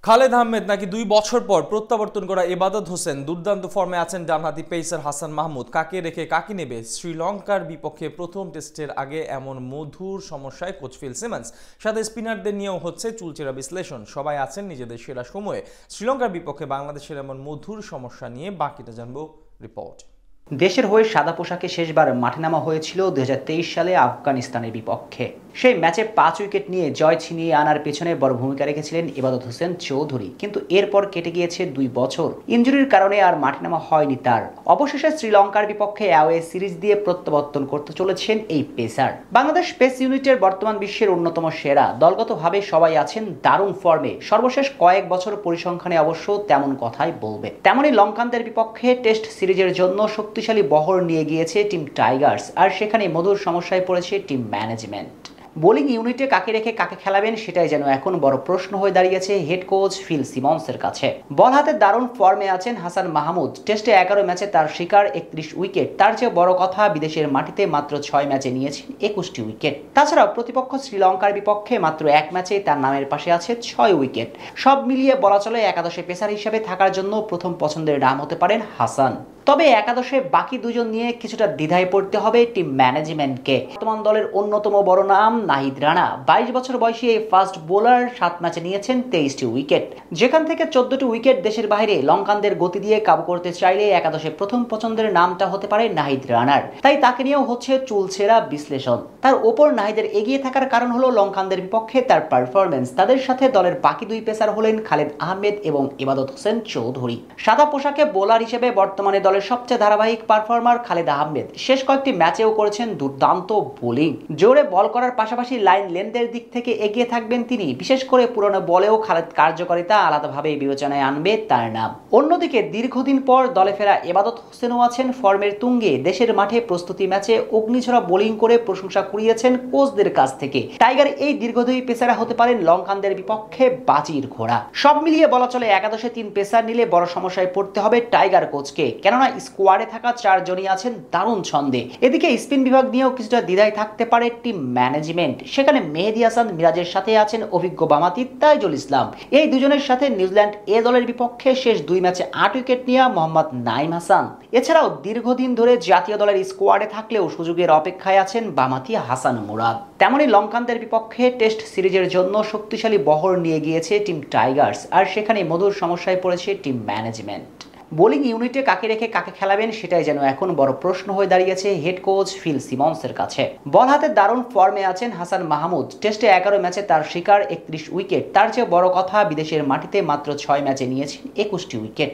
খালেদ আহমেদ নাকি 2 বছর পর প্রত্যাবর্তন করা ইবাদত হোসেন দুর্দান্ত ফর্মে আছেন ডানহাতি পেসার হাসান মাহমুদ। কাকে রেখে কাকে নেবে? শ্রীলঙ্কার বিপক্ষে প্রথম টেস্টের আগে এমন মধুর সমস্যায় কোচ ফিল সিমন্স, সাথে স্পিনারদের নিয়েও হচ্ছে চুলচেরা বিশ্লেষণ। সবাই আছেন নিজেদের সেরা সময়ে। শ্রীলঙ্কার বিপক্ষে বাংলাদেশের এমন মধুর সমস্যা নিয়ে বাকিটা জানবো রিপোর্ট। দেশের হয়ে সাদা পোশাকে শেষবার মাঠে নামা হয়েছিল 2023 সালে আফগানিস্তানের বিপক্ষে। সেই ম্যাচে 5 উইকেট নিয়ে জয় ছিনিয়ে আনার পেছনে বড় ভূমিকা রেখেছিলেন ইবাদত হোসেন চৌধুরী। কিন্তু এরপর কেটে গিয়েছে 2 বছর। ইনজুরির কারণে আর মাঠে নামা হয়নি তার। অবশেষে শ্রীলঙ্কার বিপক্ষে অ্যাওয়ে সিরিজ দিয়ে প্রত্যাবর্তন করতে চলেছেন এই পেসার। বাংলাদেশ পেস ইউনিটের বর্তমান বিশ্বের অন্যতম সেরা। দলগতভাবে সবাই আছেন দারুণ ফর্মে। সর্বশেষ কয়েক বছর পরিসংখ্যানে অবশ্য তেমন কথাই বলবে। তেমনই লঙ্কানদের বিপক্ষে টেস্ট সিরিজের জন্য শক্তিশালী বহর নিয়ে গিয়েছে টিম টাইগার্স। আর সেখানে মধুর সমস্যায় পড়েছে টিম ম্যানেজমেন্ট। বোলিং ইউনিটে কাকে রেখে কাকে খেলাবেন সেটাই যেন এখন বড় প্রশ্ন হয়ে দাঁড়িয়েছে হেড কোচ ফিল সিমন্সের কাছে। বল হাতে দারুণ ফর্মে আছেন হাসান মাহমুদ। টেস্টে 11 ম্যাচে তার শিকার 31 উইকেট। তার চেয়ে বড় কথা, বিদেশের মাটিতে মাত্র 6 ম্যাচে নিয়েছেন 21টি উইকেট। তাছাড়াও প্রতিপক্ষ শ্রীলঙ্কার বিপক্ষে মাত্র 1 ম্যাচে তার নামের পাশে আছে 6 উইকেট। সব মিলিয়ে বলা চলে একাদশে পেসার হিসেবে থাকার জন্য প্রথম পছন্দের নাম হতে পারেন হাসান। তবে একাদশে বাকি দুজন নিয়ে কিছুটা দ্বিধায় পড়তে হবে টিম ম্যানেজমেন্টকে। বর্তমান দলের অন্যতম বড় নাম নাহিদ রানা। 22 বছর বয়সী এই ফাস্ট বোলার 7 ম্যাচে নিয়েছেন 23টি উইকেট, যেখান থেকে 14টি উইকেট দেশের বাইরে। লঙ্কানদের গতি দিয়ে কাবু করতে চাইলে একাদশে প্রথম পছন্দের নামটা হতে পারে নাহিদ রানার। তাই তাকে নিয়েও হচ্ছে চুলচেরা বিশ্লেষণ। তার ওপর নাহিদের এগিয়ে থাকার কারণ হলো লঙ্কানদের বিপক্ষে তার পারফরমেন্স। তাদের সাথে দলের বাকি 2 পেসার হলেন খালেদ আহমেদ এবং ইবাদত হোসেন চৌধুরী। সাদা পোশাকে বোলার হিসেবে বর্তমানে দলের সবচেয়ে ধারাবাহিক পারফর্মার খালেদ আহমেদ। শেষ কয়েকটি ম্যাচেও করেছেন দুর্দান্ত বোলিং। জোরে বল করার পাশাপাশি লাইন লেন্থের দিক থেকে এগিয়ে থাকবেন তিনি। বিশেষ করে পুরনো বলেও খালেদ কার্যকারিতা আলাদাভাবে বিবেচনায় আনবে তার নাম। অন্যদিকে দীর্ঘদিন পর দলে ফেরা ইবাদত হোসেনও আছেন ফর্মের তুঙ্গে। দেশের মাঠে প্রস্তুতি ম্যাচে অগ্নিঝরা বোলিং করে প্রশংসা কুড়িয়েছেন কোচদের কাছ থেকে। টাইগার এই দীর্ঘদেহী পেসারা হতে পারেন লঙ্কানদের বিপক্ষে বাজির ঘোড়া। সব মিলিয়ে বলা চলে একাদশে 3 পেসার নিলে বড় সমস্যায় পড়তে হবে টাইগার কোচকে, কেননা স্কোয়াডে থাকা 4 জনই আছেন দারুণ ছন্দে। এদিকে স্পিন বিভাগ নিয়েও কিছুটা দ্বিধায় থাকতে পারে টিম ম্যানেজমেন্ট। সেখানে মেহেদী হাসান মিরাজের সাথে আছেন অভিজ্ঞ বামাতি তাইজুল ইসলাম। এই দুজনের সাথে নিউজিল্যান্ড এ দলের বিপক্ষে শেষ 2 ম্যাচে 8 উইকেট নিয়ে মোহাম্মদ নাইম হাসান। এছাড়াও দীর্ঘদিন ধরে জাতীয় দলের স্কোয়াডে থাকলেও সুযোগের অপেক্ষায় আছেন বামাতি হাসান মুরাদ। তেমনি লঙ্কানদের বিপক্ষে টেস্ট সিরিজের জন্য শক্তিশালী বহর নিয়ে গিয়েছে টিম টাইগার্স। আর সেখানে মধুর সমস্যায় পড়েছে টিম ম্যানেজমেন্ট। বোলিং ইউনিটে কাকে রেখে কাকে খেলাবেন সেটাই যেন এখন বড় প্রশ্ন হয়ে দাঁড়িয়েছে হেড কোচ ফিল সিমন্সের কাছে। বল হাতে দারুণ ফর্মে আছেন হাসান মাহমুদ। টেস্টে 11 ম্যাচে তার শিকার 31 উইকেট। তার চেয়ে বড় কথা, বিদেশের মাটিতে মাত্র 6 ম্যাচে নিয়েছেন 21টি উইকেট।